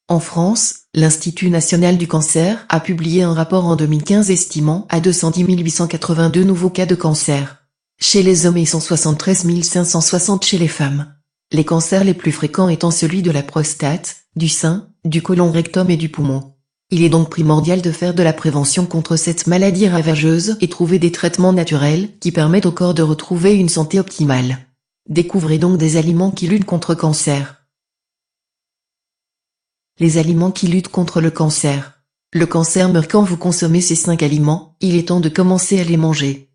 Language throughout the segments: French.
En France, l'Institut national du cancer a publié un rapport en 2015 estimant à 210 882 nouveaux cas de cancer chez les hommes et 173 560 chez les femmes. Les cancers les plus fréquents étant celui de la prostate, du sein, du côlon rectum et du poumon. Il est donc primordial de faire de la prévention contre cette maladie ravageuse et trouver des traitements naturels qui permettent au corps de retrouver une santé optimale. Découvrez donc des aliments qui luttent contre le cancer. Les aliments qui luttent contre le cancer. Le cancer meurt quand vous consommez ces 5 aliments, il est temps de commencer à les manger.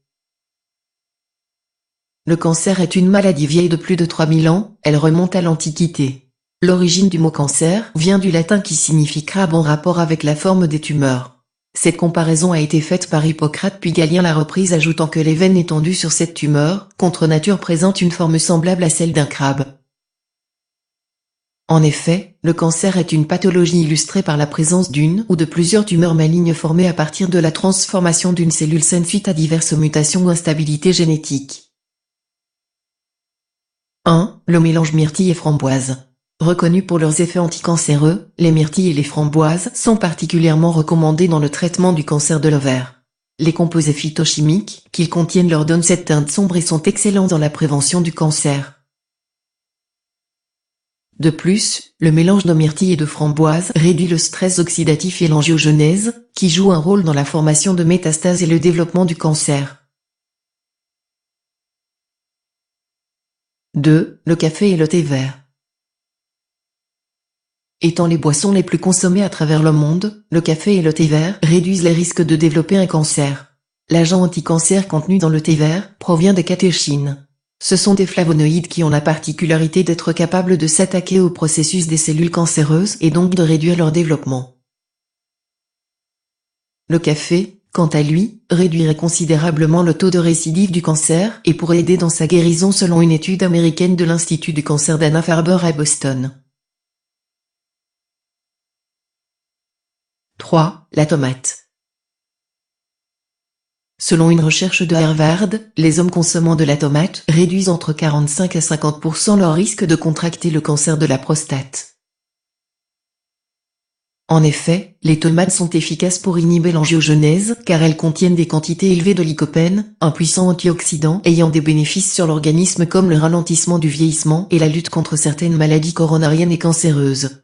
Le cancer est une maladie vieille de plus de 3000 ans, elle remonte à l'Antiquité. L'origine du mot cancer vient du latin qui signifie crabe en rapport avec la forme des tumeurs. Cette comparaison a été faite par Hippocrate puis Galien l'a reprise ajoutant que les veines étendues sur cette tumeur, contre nature présentent une forme semblable à celle d'un crabe. En effet, le cancer est une pathologie illustrée par la présence d'une ou de plusieurs tumeurs malignes formées à partir de la transformation d'une cellule saine suite à diverses mutations ou instabilités génétiques. 1. Le mélange myrtille et framboise. Reconnus pour leurs effets anticancéreux, les myrtilles et les framboises sont particulièrement recommandés dans le traitement du cancer de l'ovaire. Les composés phytochimiques qu'ils contiennent leur donnent cette teinte sombre et sont excellents dans la prévention du cancer. De plus, le mélange de myrtille et de framboise réduit le stress oxydatif et l'angiogenèse, qui jouent un rôle dans la formation de métastases et le développement du cancer. 2. Le café et le thé vert. Étant les boissons les plus consommées à travers le monde, le café et le thé vert réduisent les risques de développer un cancer. L'agent anti-cancer contenu dans le thé vert provient des catéchines. Ce sont des flavonoïdes qui ont la particularité d'être capables de s'attaquer au processus des cellules cancéreuses et donc de réduire leur développement. Le café, quant à lui, réduirait considérablement le taux de récidive du cancer et pourrait aider dans sa guérison selon une étude américaine de l'Institut du cancer d'Anna-Farber à Boston. 3. La tomate. Selon une recherche de Harvard, les hommes consommant de la tomate réduisent entre 45 à 50% leur risque de contracter le cancer de la prostate. En effet, les tomates sont efficaces pour inhiber l'angiogenèse car elles contiennent des quantités élevées de lycopène, un puissant antioxydant ayant des bénéfices sur l'organisme comme le ralentissement du vieillissement et la lutte contre certaines maladies coronariennes et cancéreuses.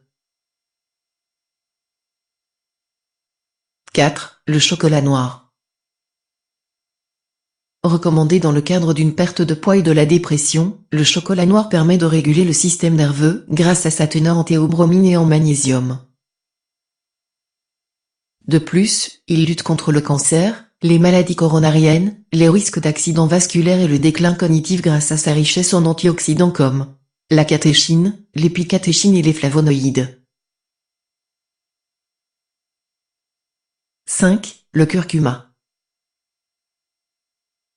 4. Le chocolat noir. Recommandé dans le cadre d'une perte de poids et de la dépression, le chocolat noir permet de réguler le système nerveux grâce à sa teneur en théobromine et en magnésium. De plus, il lutte contre le cancer, les maladies coronariennes, les risques d'accidents vasculaires et le déclin cognitif grâce à sa richesse en antioxydants comme la catéchine, l'épicatéchine et les flavonoïdes. 5. Le curcuma.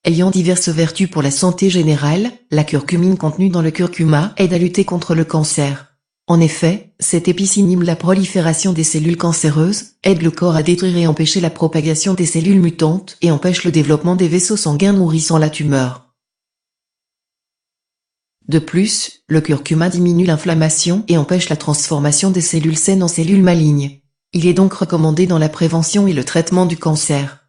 Ayant diverses vertus pour la santé générale, la curcumine contenue dans le curcuma aide à lutter contre le cancer. En effet, cette épice inhibe la prolifération des cellules cancéreuses, aide le corps à détruire et empêcher la propagation des cellules mutantes et empêche le développement des vaisseaux sanguins nourrissant la tumeur. De plus, le curcuma diminue l'inflammation et empêche la transformation des cellules saines en cellules malignes. Il est donc recommandé dans la prévention et le traitement du cancer.